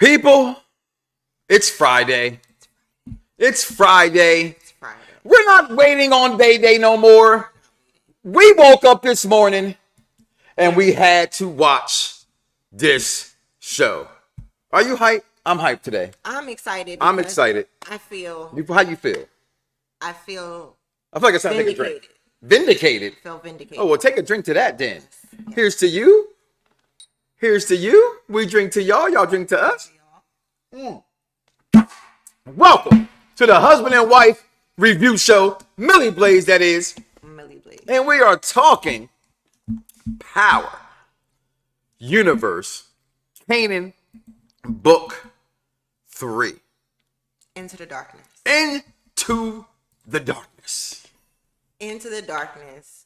People, it's Friday. It's Friday. It's Friday. We're not waiting on day no more. We woke up this morning and we had to watch this show. Are you hyped? I'm hyped today. I'm excited. I'm excited. I feel. How you feel? I feel like it's time to take a drink. Vindicated. Vindicated? Feel vindicated. Oh, well, take a drink to that then. Yes. Here's to you. Here's to you. We drink to y'all. Y'all drink to us. Welcome to the husband and wife review show. Millie Blaze, that is. Millie Blaze. And we are talking Power, Universe, Kanan, Book 3. Into the darkness. Into the darkness. Into the darkness.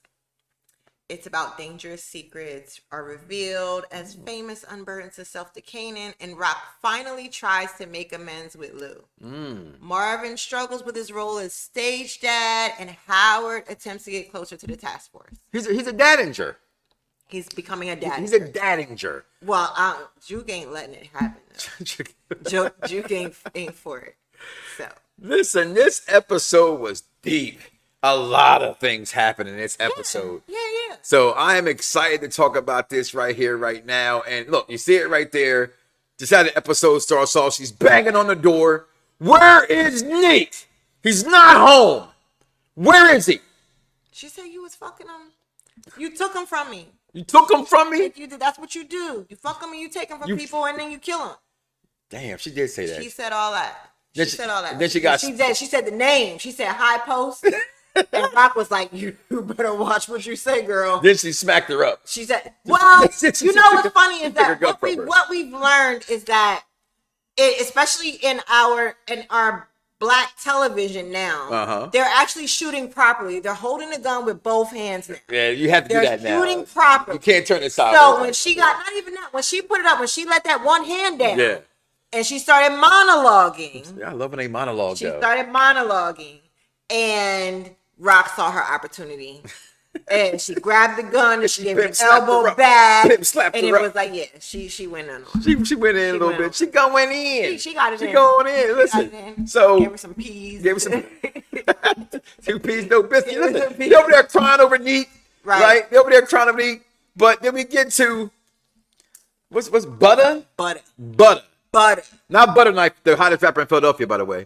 It's about dangerous secrets are revealed as famous unburdens itself to Kanan, and Rock finally tries to make amends with Lou. Marvin struggles with his role as stage dad, and Howard attempts to get closer to the task force. He's a dadinger. He's becoming a dad. He's a dadinger. Well, Juke ain't letting it happen. Juke ain't for it. So listen, this episode was deep. A lot of things happened in this episode. Yeah. So I am excited to talk about this right here, right now. And look, you see it right there. Just how the episode starts off. She's banging on the door. Where is Nate? He's not home. Where is he? She said you was fucking him. You took him from me. You took him from me? Like you did. That's what you do. You fuck him and you take him from people and then you kill him. Damn, she did say that. She said all that. She said all that. Then she got. She said the name. She said high post. And Rock was like, you better watch what you say, girl. Then she smacked her up. She said, well, you know what's funny is that what we've learned is that, especially in our black television now, they're actually shooting properly. They're holding the gun with both hands now. Yeah, you have to do that now. They're shooting properly. You can't turn it sideways. So when she got, not even that, when she put it up, when she let that one hand down, yeah, and she started monologuing. Yeah, I love when they monologue. She started monologuing, and Rock saw her opportunity, and she grabbed the gun and she gave an elbow back, and it was like, yeah, she went in on. She went in a little bit. She going in. She got it in. She going in. Listen, so gave her some peas. Gave her some 2 peas, no biscuit. Listen, they over there crying over Neat, right? They over there crying over Neat. But then we get to what's butter? Butter. Not Butter Knife, the hottest rapper in Philadelphia, by the way.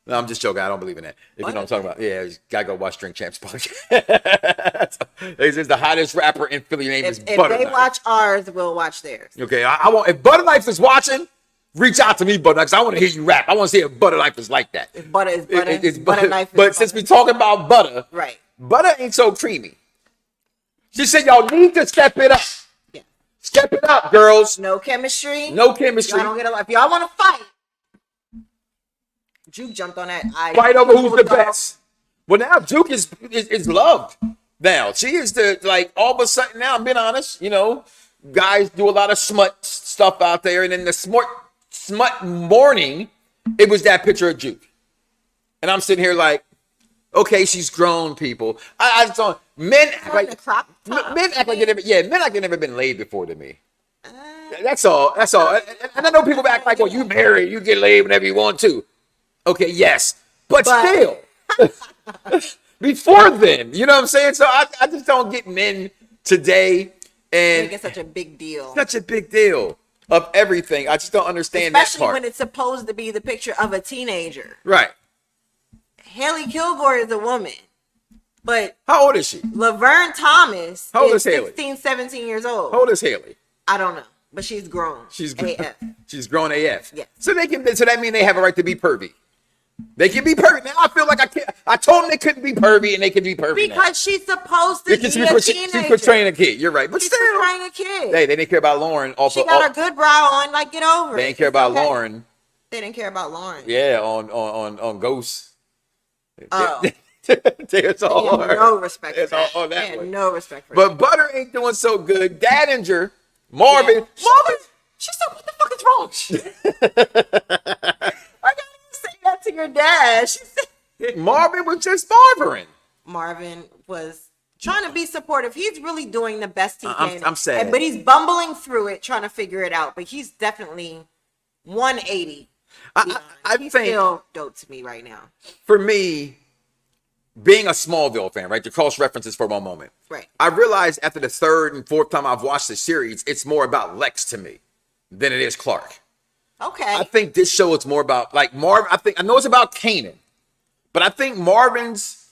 No, I'm just joking. I don't believe in that. If you know what I'm talking about. Yeah, you gotta go watch Drink Champs podcast. He's the hottest rapper in Philly. Your name is Butter Knife. If they watch ours, we'll watch theirs. Okay, I want, if Butter Knife is watching, reach out to me, Butter Knife, because I want to hear you rap. I want to see if Butter Knife is like that. If butter is butter, it's Butter Knife is But since we're talking about butter, right? Butter ain't so creamy. She said y'all need to step it up. Yeah. Step it up, girls. No chemistry. No chemistry. Y'all don't get a lot. If y'all want to fight, Juke jumped on that. Fight over who's the best. Well, now Juke is loved. Now she is all of a sudden. Now I'm being honest. You know, guys do a lot of smut stuff out there, and in the smut morning, it was that picture of Juke, and I'm sitting here like, okay, she's grown. People, I just don't. Men act like they never been laid before to me. That's all. And I know people act like, well, you married, you get laid whenever you want to. Okay, yes, but still, before then, you know what I'm saying? So I just don't get men today and make it such a big deal. Such a big deal of everything. I just don't understand especially that part. When it's supposed to be the picture of a teenager. Right. Haley Kilgore is a woman, but how old is she? Laverne Thomas is 16, 17 years old. How old is Haley? I don't know, but she's grown. She's AF. She's grown AF. Yeah. So that means they have a right to be pervy. They can be pervy. Now I feel like I told them they couldn't be pervy, and they can be pervy because now. She's supposed to be a teenager. She's portraying a kid. You're right, but she's still portraying a kid. They didn't care about Lauren. Also, she got her good brow on. Like, get over it. They didn't care about Lauren. They didn't care about Lauren. Yeah, on Ghost. Oh. There's all no respect. There's all that one. No respect for but that. Butter ain't doing so good. Dadinger, Marvin. Yeah. She said, "What the fuck is wrong?" I gotta say that to your dad. She said, Marvin was just Marvin. Marvin was trying to be supportive. He's really doing the best he can. I'm sad. But he's bumbling through it, trying to figure it out. But he's definitely 180. I He's think still dope to me right now. for me, being a Smallville fan, right, to cross references for one moment, Right. I realized after the third and fourth time I've watched the series, it's more about Lex to me than it is Clark. Okay. I think this show is more about like Marvin. I know it's about Kanan, but I think Marvin's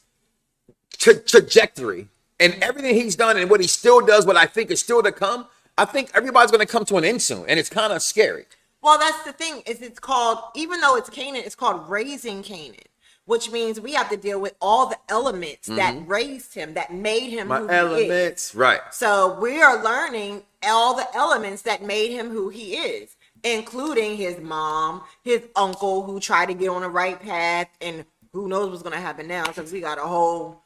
trajectory and everything he's done and what he still does, what I think is still to come, I think everybody's going to come to an end soon, and it's kind of scary. Well, that's the thing, is it's called, even though it's Kanan, it's called raising Kanan, which means we have to deal with all the elements that raised him, that made him who he is. Right. So we are learning all the elements that made him who he is, including his mom, his uncle who tried to get on the right path, and who knows what's going to happen now, because we got a whole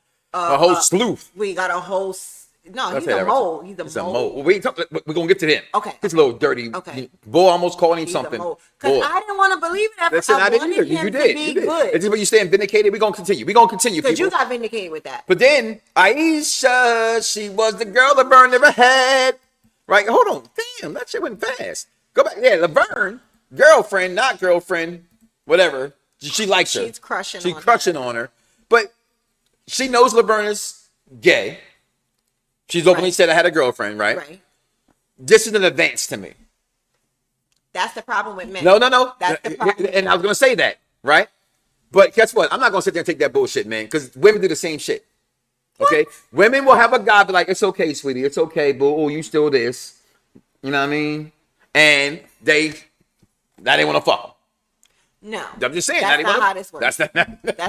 sleuth. We got a whole no, That's he's a mole. He's a mole. We're going to get to him. Okay. He's a little dirty. Okay. Boy almost calling him He's something. Because I didn't want to believe it. Listen, I didn't either. You did. You did. It's when you stand vindicated. We're going to continue. Because you got vindicated with that. But then Aisha, she was the girl Laverne never had. Right? Hold on. Damn, that shit went fast. Go back. Yeah, Laverne, girlfriend, not girlfriend, whatever. She likes her. She's crushing She's crushing on her. But she knows Laverne is gay. She's openly said I had a girlfriend, right? Right. This is an advance to me. That's the problem with men. No. That's the problem. And I was going to say that, right? But guess what? I'm not going to sit there and take that bullshit, man, because women do the same shit. Okay? What? Women will have a guy be like, it's okay, sweetie. It's okay, boo. Oh, you still this. You know what I mean? And they want to fuck them. No. I'm just saying. That's not how this works. That's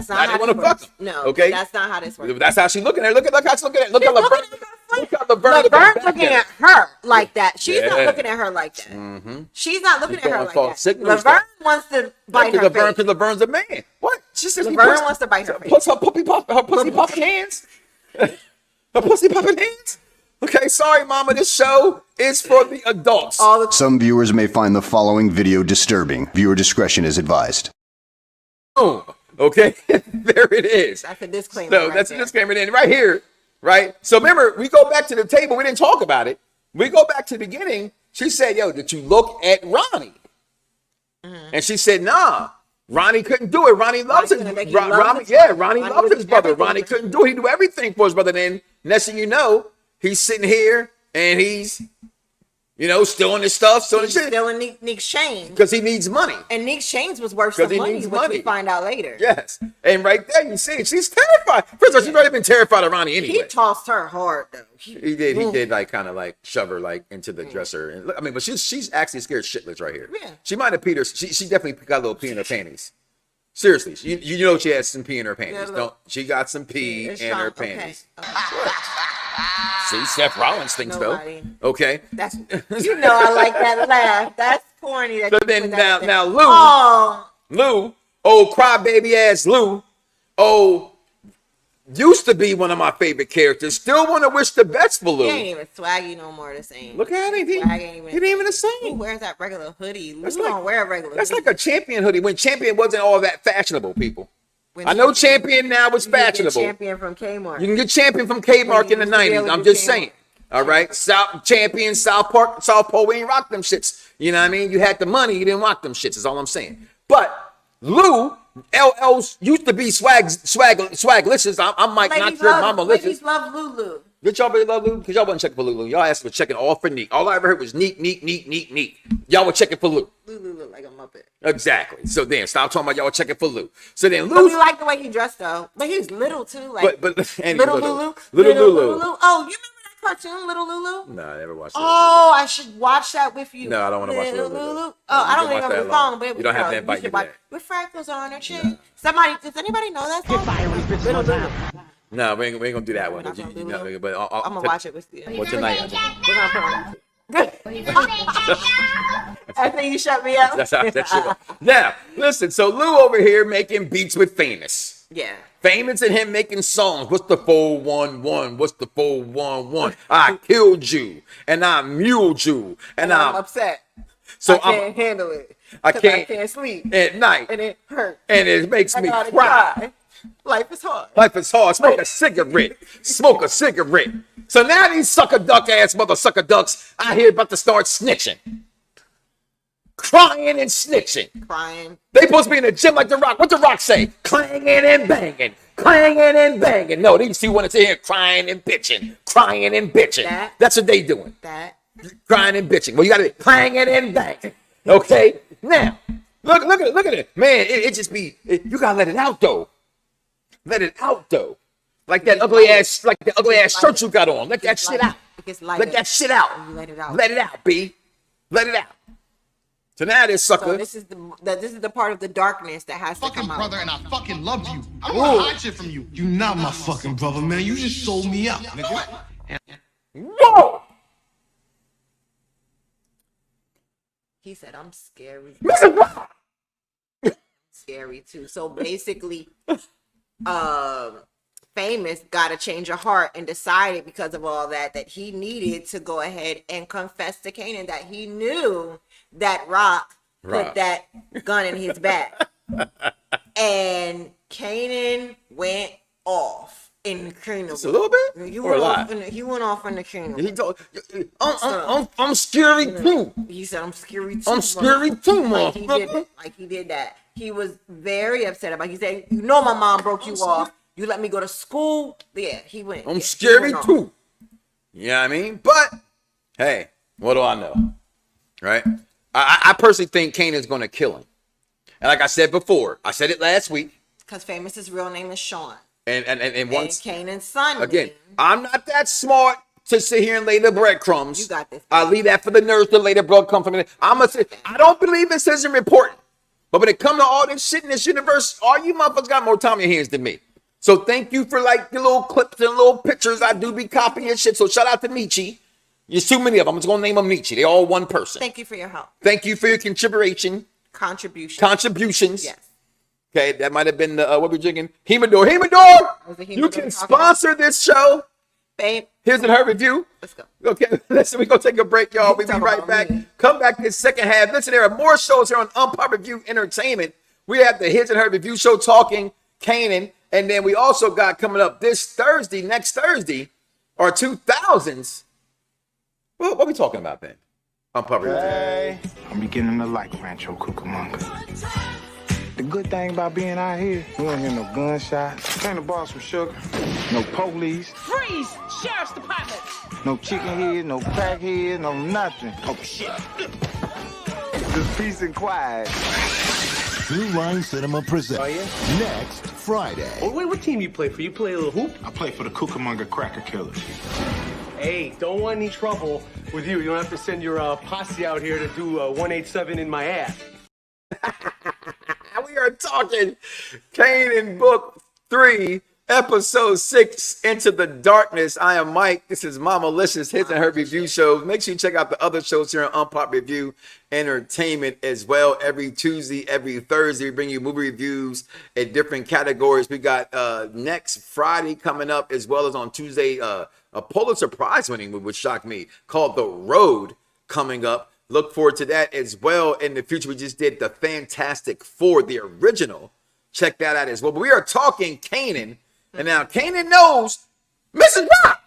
not how this works. Fuck them. No. Okay? That's not how this works. That's how she's looking at her. Look how she's looking at her. Look how Laverne. Look how Laverne's looking at her like that. She's not looking at her like that. Mm-hmm. She's not looking at her like that. Laverne wants to bite her face. Because Laverne's a man. What? She says Laverne wants to bite her face. Puts her pussy popping hands. Her pussy popping hands. Okay, sorry, mama. This show is for the adults. Some viewers may find the following video disturbing. Viewer discretion is advised. Okay, there it is. That's a disclaimer. So that's a disclaimer then right here, right? So remember, we go back to the table. We didn't talk about it. We go back to the beginning. She said, yo, did you look at Ronnie? Mm-hmm. And she said, nah, Ronnie couldn't do it. Ronnie loves his brother. Ronnie loves his brother. Ronnie couldn't do it. He do everything for his brother. Then next thing you know, he's sitting here and he's, stealing his stuff. Stealing Nick's chains. Because he needs money. And Nick's chains was worth some money, which we find out later. Yes. And right there, you see, she's terrified. First of all, she's already been terrified of Ronnie anyway. He tossed her hard, though. He did kind of shove her into the dresser. And look, but she's actually scared shitless right here. Yeah. She might have peed her. She definitely got a little pee in her panties. Seriously, you know she has some pee in her panties. She got some pee in her panties. Okay. See, Seth Rollins thinks though. Okay. That's I like that laugh. That's corny. So then now Lou, crybaby ass Lou, used to be one of my favorite characters. Still want to wish the best for Lou. He ain't even swaggy no more the same. Look at him. He ain't even the same. Who wears that regular hoodie? Lou don't wear a regular hoodie. That's like a Champion hoodie when Champion wasn't all that fashionable, people. I know Champion now is fashionable. You can get Champion from Kmart. You can get Champion from Kmart in the 90s. I'm just saying. All right. Champion, South Pole, we ain't rock them shits. You know what I mean? You had the money, you didn't rock them shits, is all I'm saying. But Lou, LL's used to be swaglicious. I'm Mike, not your mama licious. Ladies love Lulu. Did y'all really love Lulu? Because y'all wasn't checking for Lulu. Y'all asked for checking all for Neek. All I ever heard was Neek. Y'all were checking for Lou. Lulu look like a Muppet. Exactly. So then, stop talking about y'all were checking for Lou. So then, Lou. But we like the way he dressed though. But he's little too. But Little Lulu. Oh, you remember that cartoon, Little Lulu? No, I never watched it. Oh, I should watch that with you. No, I don't want to watch Little Lulu. Oh, I don't even know the song, but you don't have to invite me to that. With freckles on her chin. Does anybody know that song? Little Lulu. No, we ain't gonna do that one. But I'm gonna watch it with you. Well, tonight. We're gonna put on. After you shut me up. That's how that shit. Now, listen. So Lou over here making beats with Famous. Yeah. Famous and him making songs. What's the 411? What's the 411? I killed you and I muled you and I'm upset. So I can't handle it. I can't sleep at night and it hurts and it makes me cry. Life is hard. Life is hard. Smoke a cigarette. Smoke a cigarette. So now these sucker duck ass mother sucker ducks out here about to start snitching. crying and snitching. Crying. They supposed to be in the gym like The Rock. What The Rock say? Clanging and banging. Clanging and banging. No, these two want to sit here crying and bitching. Crying and bitching. That's what they doing. Crying and bitching. Well, you got to be clanging and banging. Okay? Now, look at it. Man, it just be, you got to let it out, though. Let it out, though. Like that ugly ass shirt you got on. Let that shit out. Let that shit out. Let it out. Let it out, B. Let it out. So now this sucker. So this is the part of the darkness that has to come out. Brother, and I fucking love you. I don't want to hide shit from you. You not my fucking brother, man. You just sold me out, nigga. Whoa! He said, "I'm scary." Mr. Scary too. So basically, Famous got a change of heart and decided because of all that he needed to go ahead and confess to Kanan that he knew that Rock put that gun in his back. And Kanan went off in Kanan. Just a little bit? Or a lot? He went off in the Kanan. He told, I'm scary too. He said, I'm scary too. I'm scary too, like he did that. He was very upset about it. He said, you know my mom broke you off. You let me go to school. Yeah, he went. I'm scary too. You know what I mean? But, hey, what do I know? Right? I personally think Kanan's going to kill him. And like I said before, I said it last week. Because Famous's real name is Sean. And once Kanan's son. Again, I'm not that smart to sit here and lay the breadcrumbs. You got this. I leave that for the nerds to lay the breadcrumbs from it. I don't believe in citizen reporting. But when it comes to all this shit in this universe, all you motherfuckers got more time in your hands than me. So thank you for like the little clips and little pictures. I do be copying shit. So shout out to Nietzsche. There's too many of them. I'm just going to name them Nietzsche. They're all one person. Thank you for your help. Thank you for your contributions. Contributions. Okay, that might have been the, what we're drinking. Humidor. You can sponsor this show. Babe. Here's her review. Let's go. Okay, listen, we're going to take a break, y'all. We'll be right back. Come back this second half. Listen, there are more shows here on Unpopular Review Entertainment. We have the His and Her Review Show talking Kanan. And then we also got coming up next Thursday, our 2000s. Well, what are we talking about then? Unpopular Review. I'm beginning to like Rancho Cucamonga. The good thing about being out here, we don't hear no gunshots. Can't borrow some sugar. No police. Freeze! Sheriff's Department! No chicken head, no crackhead, no nothing. Oh, shit. Just peace and quiet. True Line Cinema presents next Friday. Oh, wait, what team you play for? You play a little hoop? I play for the Cucamonga Cracker Killers. Hey, don't want any trouble with you. You don't have to send your posse out here to do 187 in my ass. We are talking Kanan Book 3, Episode 6, Into the Darkness. I am Mike. This is Mama Licious, His and Her Review Shows. Make sure you check out the other shows here on Unpop Review Entertainment as well. Every Tuesday, every Thursday, we bring you movie reviews in different categories. We got next Friday coming up, as well as on Tuesday, a Pulitzer Prize winning movie, which shocked me, called The Road, coming up. Look forward to that as well. In the future, we just did the Fantastic Four, the original. Check that out as well. But we are talking Kanan. And now Kanan knows Mrs. Rock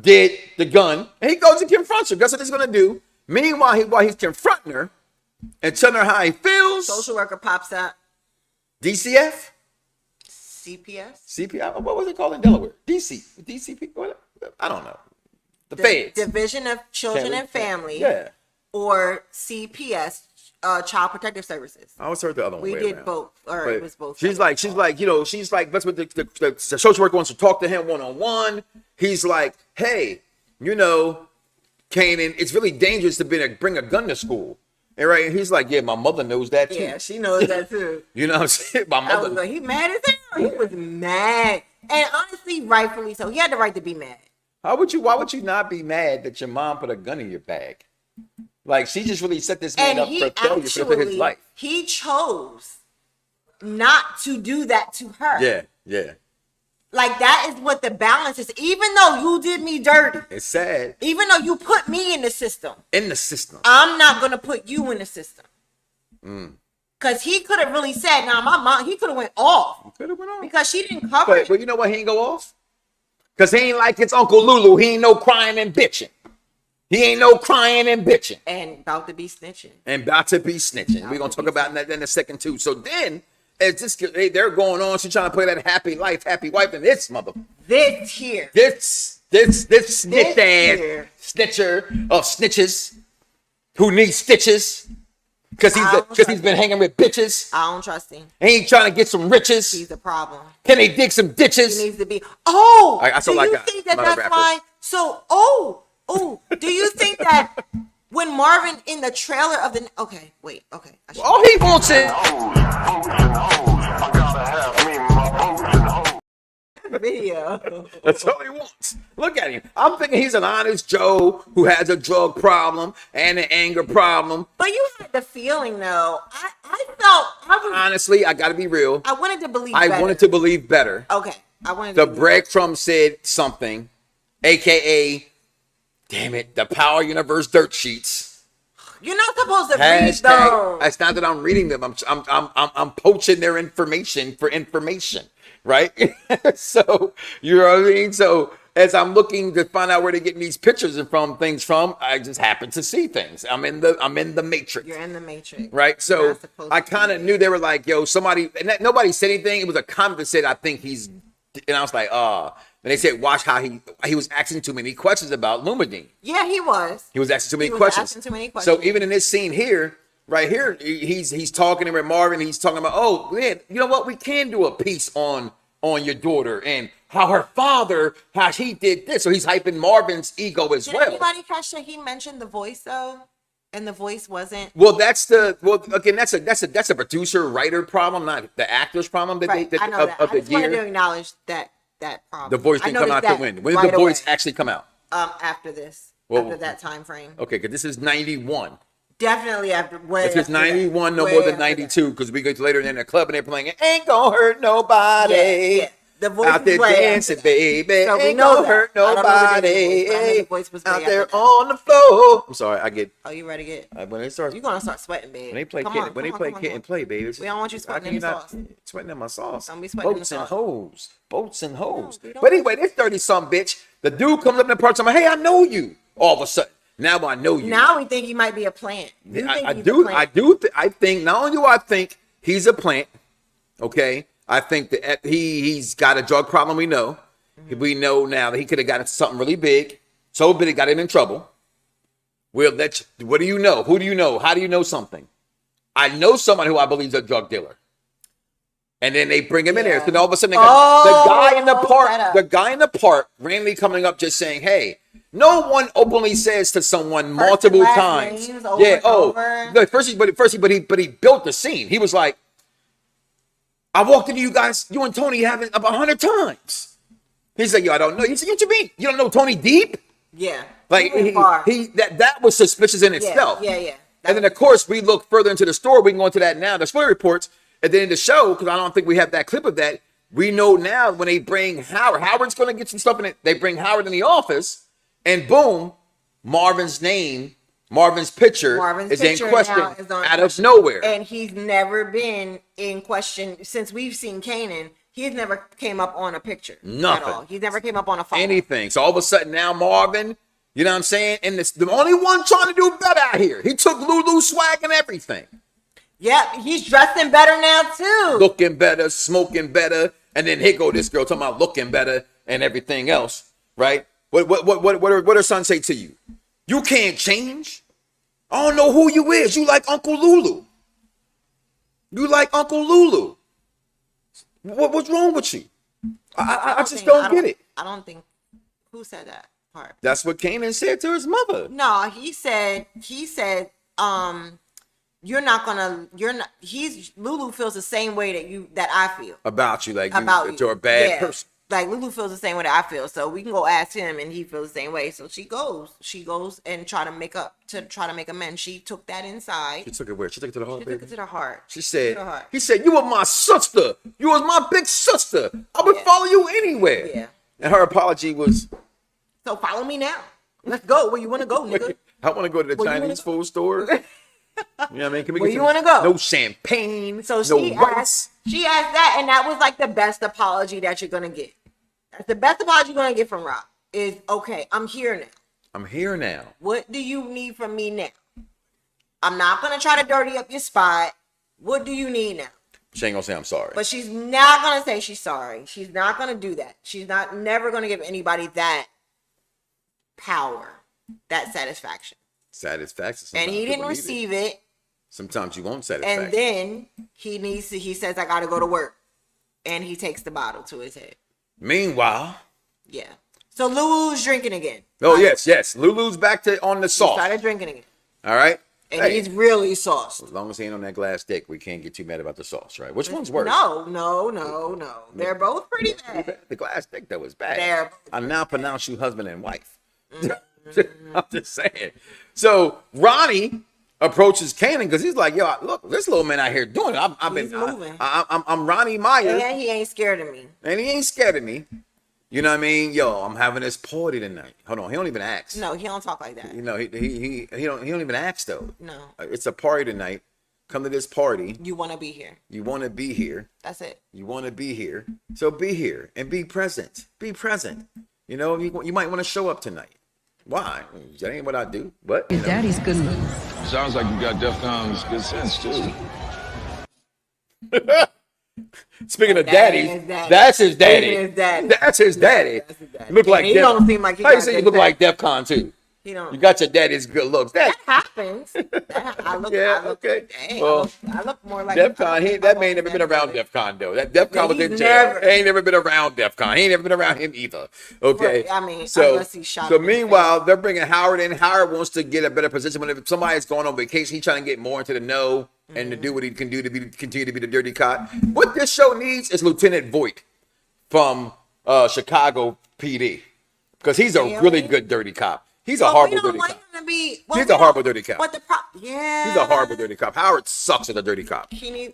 did the gun. And he goes and confronts her. Guess what he's going to do? Meanwhile, while he's confronting her and telling her how he feels. Social worker pops up. DCF? CPS? CPI? What was it called in Delaware? DCP? What? I don't know. The Feds. Division of Children and Family. Yeah. Or CPS, Child Protective Services. I always heard the other one. We did both, or it was both. She's like, that's what the social worker wants to talk to him one-on-one. He's like, hey, Kanan, it's really dangerous to bring a gun to school. And right, he's like, yeah, my mother knows that too. Yeah, she knows that too. You know what I'm saying? My mother. I was like, he mad as hell. He was mad, and honestly, rightfully so. He had the right to be mad. Why would you not be mad that your mom put a gun in your bag? Like, she just really set this man up for failure for his life. He chose not to do that to her. Yeah. Like, that is what the balance is. Even though you did me dirty. It's sad. Even though you put me in the system. I'm not going to put you in the system. Because he could have really said, now my mom, he could have went off. He could have went off. Because she didn't cover it. But you know why he ain't go off? Because he ain't like it's Uncle Lulu. He ain't no crying and bitching. He ain't no crying and bitching. And about to be snitching. We're gonna talk about that in a second too. So then, as this they're going on, she's trying to play that happy life, happy wife, and this This snitch ass snitcher of snitches who needs stitches because he's been hanging with bitches. I don't trust him. He ain't trying to get some riches. He's the problem. Can they dig some ditches? He needs to be. Oh, that's do all I you got. think that I'm not a that's rapper. why? So, do you think that when Marvin in the trailer of the okay, wait, okay, All he wants is video. that's all he wants. Look at him. I'm thinking he's an honest Joe who has a drug problem and an anger problem. But you had the feeling though. I was Honestly, I got to be real. I wanted to believe. I wanted to believe better. Okay, I wanted The to believe breadcrumb said something, aka, damn it, the Power Universe dirt sheets. You're not supposed to read those. It's not that I'm reading them. I'm poaching their information for information, right? So you know what I mean. So as I'm looking to find out where they're getting these pictures and things from, I just happen to see things. I'm in the matrix. You're in the matrix, right? So not supposed I to kind of be. knew they were like, yo, somebody, and nobody said anything. It was a comment that said, I think he's, and I was like, And they said, watch how he was asking too many questions about Lumadine. Yeah, he was. He was asking too many He was questions. asking too many So questions. even in this scene here, right here, he's talking with Marvin. He's talking about, oh man, you know what? We can do a piece on your daughter and how her father, how he did this. So he's hyping Marvin's ego as Did well. anybody catch that he mentioned the voice though, and the voice wasn't? Well, that's again, that's a producer writer problem, not the actor's problem. Right. I know that. I just wanted to acknowledge that problem. The voice I didn't come out noticed to win. that When did right the voice away. actually come out? After this, Well, after that time frame. Okay, because this is 91. Definitely after. Way If it's after that. 91, no Way more than after that. 92, because we go to later in the club and they're playing it. Ain't gonna hurt nobody. Yeah. The voice Out there was way dancing, after that. baby. So we Ain't know gonna that. hurt I don't know the nobody. voice, but I know the voice was way Out there after that. on the floor. I'm sorry, I get. Oh, you ready to get? When it starts, You're gonna start sweating, baby. when they play Come kid, on, when they come play on, come kid on. and play, baby. We don't want you sweating how in can the you not sauce. Sweating in my sauce. Don't be sweating in the Boats and sauce. hoes. Boats and hoes. we don't But anyway, this 30-something bitch, the dude comes up in the park, I'm like, hey, I know you. All of a sudden, now I know you. Now we think he might be a plant. You think I he's a do. plant. I think not only do I think he's a plant, okay. I think that he's got a drug problem. We know. Mm-hmm. We know now that he could have gotten something really big, so big it got him in trouble. We'll let you, what do you know? Who do you know? How do you know something? I know someone who I believe is a drug dealer. And then they bring him in there. So then all of a sudden, they got the guy in the park. The guy in the park randomly coming up, just saying, "Hey." No one openly says to someone multiple last times. names over Yeah. and Oh. over. No, but he built the scene. He was like, "I walked into you guys, you and Tony having about 100 times." He said, "Yo, I don't know." He said, "What you mean? You don't know Tony Deep?" Yeah. Like went far. that was suspicious in itself. Yeah. And then of course we look further into the story. We can go into that now. The spoiler reports at the end of the show, because I don't think we have that clip of that. We know now when they bring Howard's going to get some stuff in it. They bring Howard in the office, and boom, Marvin's picture is in question out of nowhere. And he's never been in question since we've seen Kanan. He's never came up on a picture. Nothing. At all. He's never came up on a phone. Anything. So all of a sudden now Marvin, you know what I'm saying? And this the only one trying to do better out here. He took Lulu's swag and everything. Yep, he's dressing better now too. Looking better, smoking better, and then here go this girl talking about looking better and everything else, right? What her son say to you? You can't change. I don't know who you is. You like Uncle Lulu. You like Uncle Lulu. What's wrong with you? I just don't get it. I don't think. Who said that part? That's what Kanan said to his mother. No, he said, Lulu feels the same way that I feel. About you, like About you. you're a bad person. Like Lulu feels the same way that I feel. So we can go ask him and he feels the same way. So she goes and try to make amends. She took that inside. She took it where? She took it to the heart, She baby? took it to the heart. She said, To the heart. he said, you were my sister. You was my big sister. I would follow you anywhere. Yeah. And her apology was, So follow me now. Let's go. Where you want to go, nigga? I want to go to the Where you Chinese wanna food store. You know what I mean? Can we Where get you some- wanna go? No champagne. So no she rice. asked that, and that was like the best apology that you're gonna get. That's the best apology you're gonna get from Rock. Is okay. I'm here now. I'm here now. What do you need from me now? I'm not gonna try to dirty up your spot. What do you need now? She ain't gonna say I'm sorry. But she's not gonna say she's sorry. She's not gonna do that. She's never gonna give anybody that power, that satisfaction. Satisfaction. And he didn't receive it. Sometimes you want satisfaction. And then he says, I gotta go to work. And he takes the bottle to his head. Meanwhile. Yeah. So Lulu's drinking again. Oh, right? Yes. Lulu's back on the sauce. He started drinking again. All right. And he's really sauced. As long as he ain't on that glass dick, we can't get too mad about the sauce, right? Which one's worse? No. They're both pretty bad. The glass dick, though, is bad. I now pronounce you husband and wife. I'm just saying. So Ronnie approaches Kanan because he's like, yo, look, this little man out here doing it. I'm Ronnie Meyer. And he ain't scared of me. You know what I mean? Yo, I'm having this party tonight. Hold on, he don't even ask. No, he don't talk like that. You know, he don't even ask though. No. It's a party tonight. Come to this party. You want to be here. You want to be here. That's it. You want to be here. So be here and be present. Be present. You know, you might want to show up tonight. Why? That ain't what I do. But your daddy's good. Sounds like you got DEFCON's good sense too. Speaking of daddy, that's his daddy. That's his daddy. Look like he don't seem like he. How you say you look like DEFCON too? He don't. You got your daddy's good looks. That happens. I look more like DEFCON. That man never been around DEFCON though. That DEFCON was in jail. He ain't never been around DEFCON. He ain't never been around him either. Okay. But, I mean, so meanwhile, they're bringing Howard in. Howard wants to get a better position. When if somebody's going on vacation, he's trying to get more into the know and to do what he can do to continue to be the dirty cop. What this show needs is Lieutenant Voight from Chicago PD because he's a really good dirty cop. He's a horrible dirty cop. He's a horrible dirty cop. He's a horrible dirty cop. Howard sucks at a dirty cop. He's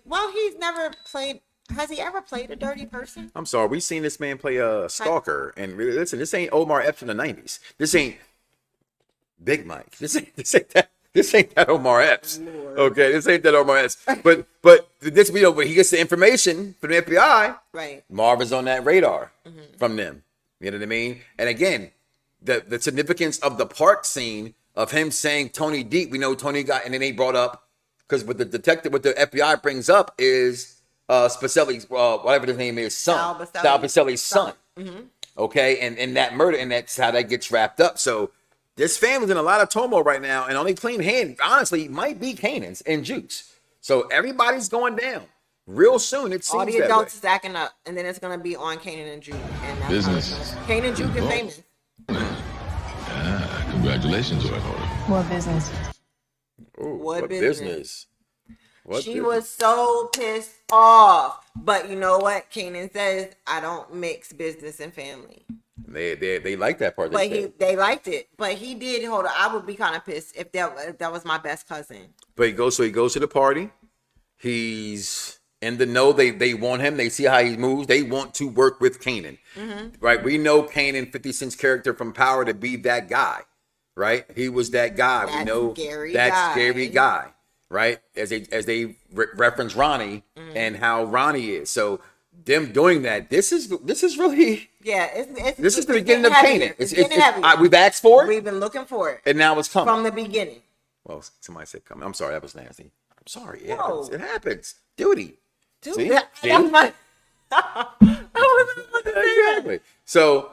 never played. Has he ever played a dirty person? I'm sorry. We've seen this man play a stalker. And really, listen, this ain't Omar Epps in the 90s. This ain't Big Mike. This ain't that Omar Epps. Okay, this ain't that Omar Epps. But this video, when he gets the information from the FBI, right? Marvin's on that radar from them. You know what I mean? And again, the significance of the park scene of him saying Tony Deep, we know Tony got, and then they brought up, because what the FBI brings up is Spacelli's, whatever his name is, son. Sal Spacelli's son. Okay, and that murder, and that's how that gets wrapped up. So this family's in a lot of turmoil right now, and only clean hand, honestly, might be Kanan's and Juke's. So everybody's going down real soon. It seems all the adults is acting up, and then it's gonna be on Kanan and Juke. And that's business. Kanan and Juke are famous. Congratulations, Order. What business? Ooh, what business? She was so pissed off. But you know what? Kanan says, I don't mix business and family. They like that part. But they liked it. But he did hold on. I would be kind of pissed if that was my best cousin. But he goes to the party. He's in the know. They want him. They see how he moves. They want to work with Kanan. Right? We know Kanan, 50 Cent's character from Power, to be that guy. Right? He was that guy. We know that scary guy. Right? As they reference Ronnie and how Ronnie is. So them doing that, this is really this is the beginning of Kanan. We've asked for it. We've been looking for it. And now it's coming. From the beginning. Well, somebody said coming. I'm sorry, that was nasty. I'm sorry. It happens. Duty. See? That's my exactly. So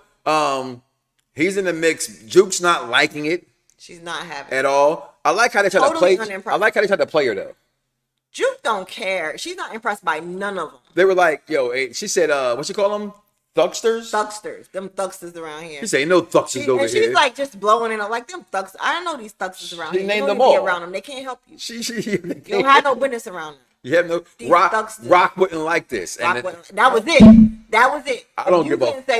he's in the mix. Juke's not liking it. She's not having at all. I like how they try to play. I like how they try to play her though. Juke don't care. She's not impressed by none of them. They were like, yo, she said, what you call them? Thucksters? Thucksters. Them thucksters around here. She said, no thucksters over here. She's like just blowing it up. Like them thucks. I don't know these thucksters around here. Named you them don't all. be around them. They can't help you. You don't have no business around them. You have no Rock wouldn't like this. That was it. That was it. I don't give a fuck. I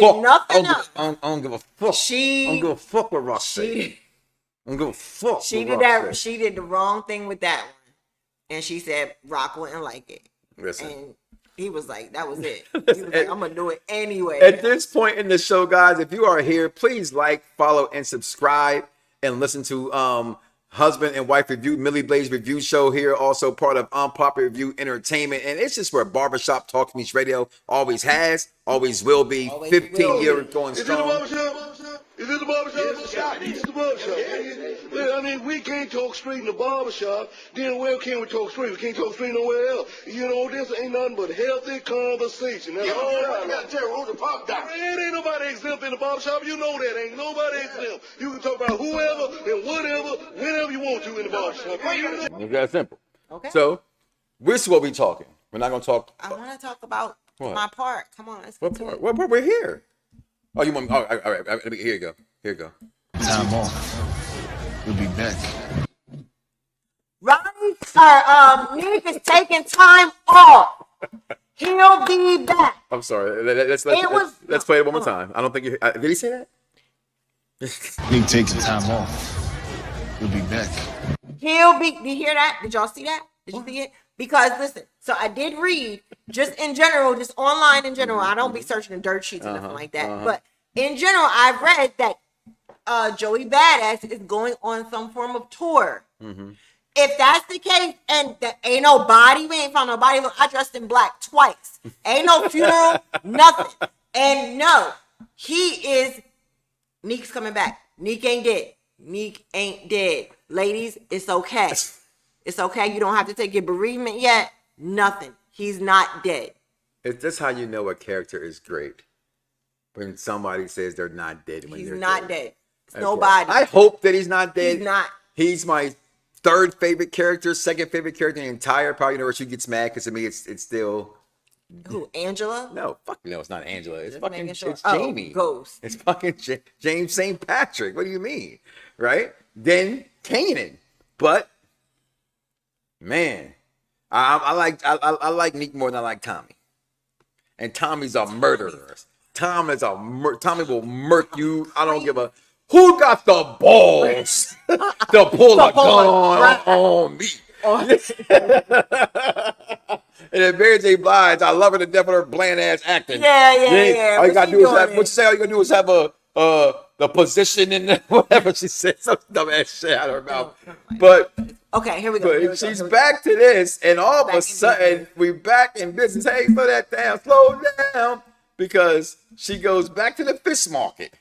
don't give a fuck. I don't give a fuck what Rock said. I don't give a fuck. She did that. She did the wrong thing with that one. And she said Rock wouldn't like it. Listen. And he was like, that was it. He was like, I'm going to do it anyway. At this point in the show, guys, if you are here, please like, follow, and subscribe and listen to Husband and Wife Review, Millie Blaze Review Show here, also part of Unpopular Review Entertainment. And it's just where Barbershop Talk Meets Radio always has, always will be. 15 years going strong. Is this the barbershop? This is the barbershop. Yeah, I mean, we can't talk straight in the barbershop. Then where can we talk straight? We can't talk straight nowhere else. You know, this ain't nothing but healthy conversation. That's all right. You got to tell the pop down. It ain't nobody exempt in the barbershop. You know that. Ain't nobody exempt. You can talk about whoever and whatever, whenever you want to in the barbershop. It's that simple. Okay. So, this is what we talking. We're not going to talk. I want to talk about What? my part. Come on. Let's What part? What part? We're here. Oh, you want? Oh, all right. Here you go. Here you go. Time off. We'll be back. Ronnie, Nick is taking time off. He'll be back. I'm sorry. Let's play it one more time. I don't think you. Did he say that? Nick takes the time off. We'll be back. He'll be. Did you hear that? Did y'all see that? Did you see it? Because listen, so I did read just in general, just online in general. I don't be searching the dirt sheets or nothing like that. But in general, I've read that Joey Badass is going on some form of tour. If that's the case, and there ain't no body, we ain't found no body. Look, I dressed in black twice. Ain't no funeral, nothing. And no, Neek's coming back. Neek ain't dead. Neek ain't dead. Ladies, it's okay. It's okay. You don't have to take your bereavement yet. Nothing. He's not dead. It's just how you know a character is great. When somebody says they're not dead. When He's they're not dead. dead. It's nobody. I hope that he's not dead. He's not. He's my third favorite character, second favorite character in the entire Power Universe. She gets mad because to me it's still. Who? Angela? No, fuck no, it's not Angela. It's Just fucking making sure. it's Jamie. Ghost. It's fucking James St. Patrick. What do you mean? Right? Then Kanan. But man, I like Neek more than I like Tommy. And Tommy's a murderer. Tommy will murk you. I don't give a who got the balls to pull a gun on me. And then Mary J. Blige, I love her to death with her bland ass acting. Yeah. All you gotta do is have what you say. All you gotta do is have the position in whatever she said. Some dumb ass shit out of her mouth. But okay, here we go. But she's back to this, and all of a sudden we back in business. Hey, slow that down, slow down, because she goes back to the fish market,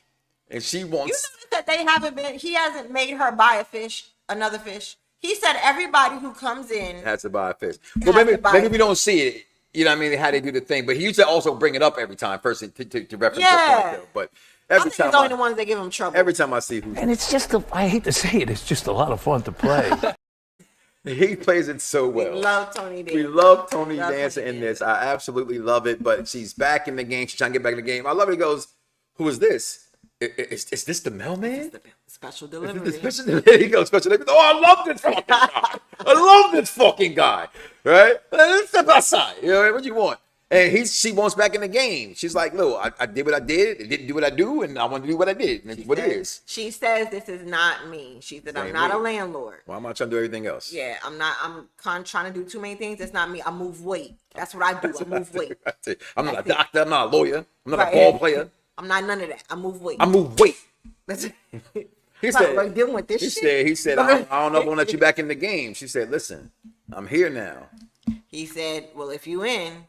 and she wants. You know that he hasn't made her buy another fish. He said everybody who comes in has to buy a fish. Well, maybe we don't see it. You know what I mean? How they do the thing, but he used to also bring it up every time, first to reference the point, though. But every time, it's only the ones that give him trouble. Every time I see and it's just I hate to say it, it's just a lot of fun to play. He plays it so well. We love Tony Danza. We love Tony Danza in this. I absolutely love it. But she's back in the game. She's trying to get back in the game. I love it. He goes, "Who is this? Is this the mailman? Special delivery." There you go, special delivery. Oh, I love this fucking guy. I love this fucking guy. Right? Let's step outside. You know what you want? And she wants back in the game. She's like, "Look, I did what I did. It didn't do what I do, and I want to do what I did. And it's what it is." She says, "This is not me." She said, "I'm not a landlord." Why am I trying to do everything else? Yeah, I'm not. I'm trying to do too many things. It's not me. I move weight. That's what I do. I move weight. I'm not a doctor. I'm not a lawyer. I'm not a ball player. I'm not none of that. I move weight. I move weight. That's it. He said, like dealing with this shit. He said, I don't know if I'm gonna let you back in the game. She said, "Listen, I'm here now." He said, "Well, if you in,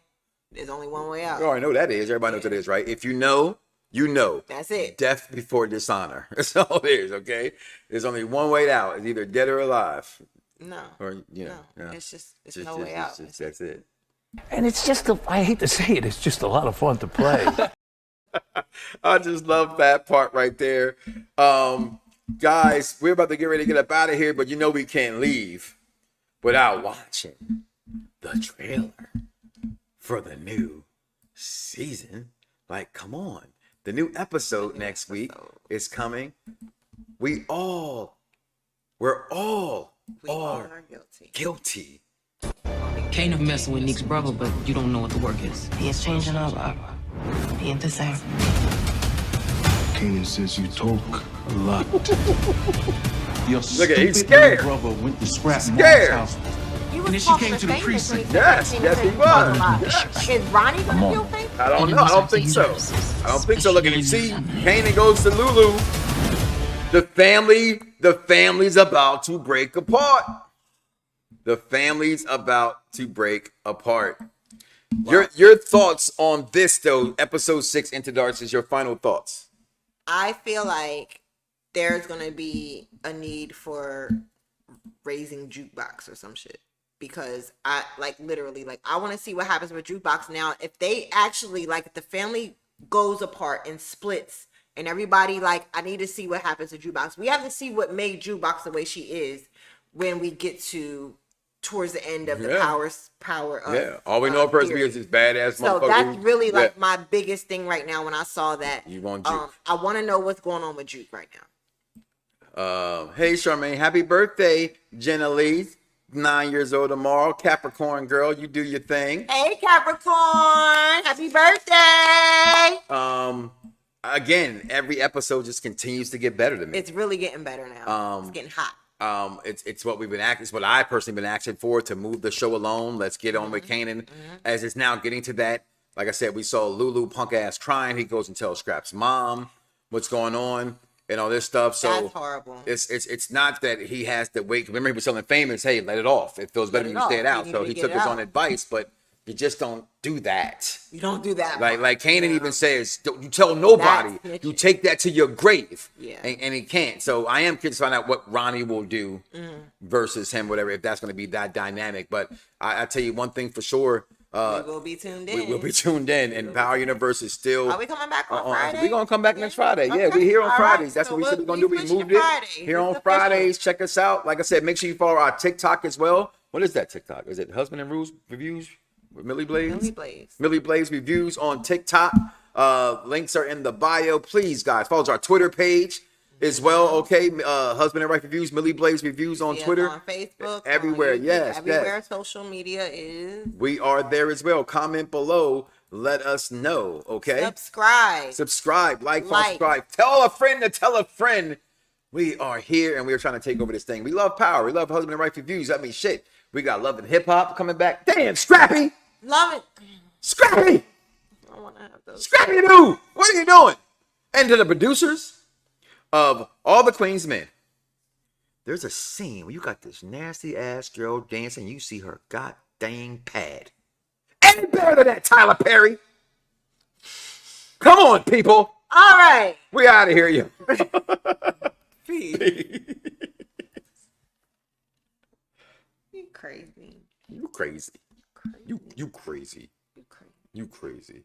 there's only one way out." You already know that is. Everybody knows what it is, right? If you know, you know. That's it. Death before dishonor. That's all it is, okay? There's only one way out. It's either dead or alive. No. Or, you know. No. No. It's no way out. That's it. And it's just I hate to say it, it's just a lot of fun to play. I just love that part right there. Guys, we're about to get ready to get up out of here, but you know we can't leave without watching the trailer for the new season. Like, come on. The new episode next week is coming. We're all guilty. Kanan messing with Nick's brother, but you don't know what the work is. He is changing up, he ain't the same. Kanan says you talk a lot. Your Look at he's scared. brother went to scrap Scared. Mom's house. He was And then she talking came to the famous when precinct. he Yes, said yes, he Kanan was. Yes. Is Ronnie gonna feel famous? I don't know. I don't think so. I don't think so. Look at him. See, Kanan goes to Lulu. The family's about to break apart. The family's about to break apart. Wow. Your thoughts on this though, episode 6 Into Darkness, your final thoughts. I feel like there's gonna be a need for raising jukebox or some shit, because I literally I want to see what happens with jukebox now. If they actually if the family goes apart and splits and everybody I need to see what happens to jukebox. We have to see what made jukebox the way she is when we get to towards the end of the power of all we know of her is this badass so motherfucker. that's really my biggest thing right now. When I saw that, you want Juke. I want to know what's going on with Juke right now. Hey Charmaine, happy birthday, Jenna Lee. 9 years old tomorrow. Capricorn girl, you do your thing. Hey Capricorn, happy birthday. Again, every episode just continues to get better to me. It's really getting better now. It's getting hot. It's what we've been acting. It's what I personally been asking for, to move the show along. Let's get on with Kanan, as it's now getting to that. Like I said, we saw Lulu punk ass crying. He goes and tells Scrap's mom what's going on and all this stuff. So that's horrible. It's not that he has to wait. Remember, he was telling Famous, hey, let it off. It feels better when you stay it out. So he took his own advice, but you just don't do that. You don't do that. Like Kanan even says, don't you tell nobody. You take that to your grave. Yeah. And he can't. So I am curious to find out what Ronnie will do versus him, whatever, if that's going to be that dynamic. But I tell you one thing for sure. We will be tuned in. We will be tuned in. And Power Universe is still. Are we coming back on Friday? We're going to come back next Friday. Okay. Yeah, we're here on All Fridays. right. That's So what we said we're going to do. We moved Friday. it here on Fridays. Check us out. Like I said, make sure you follow our TikTok as well. What is that TikTok? Is it Husband and Rules Reviews? With Millie Blaze? Millie Blaze Reviews on TikTok. Links are in the bio. Please, guys, follow our Twitter page as well. Okay, Husband and Wife Reviews, Millie Blaze Reviews on Twitter. On Facebook. Everywhere, on YouTube, yes. Everywhere social media is. We are there as well. Comment below. Let us know, okay? Subscribe. Like, subscribe. Tell a friend to tell a friend. We are here and we are trying to take over this thing. We love power. We love Husband and Wife Reviews. I mean, shit. We got Love and Hip Hop coming back. Damn, Scrappy. Love it. Scrappy. I want to have those. Scrappy Doo. What are you doing? And to the producers of All the Queen's Men. There's a scene where you got this nasty ass girl dancing. You see her god dang pad. Ain't better than that, Tyler Perry. Come on, people. All right. We out of here, you. Peace. You crazy. You crazy. You crazy. You crazy.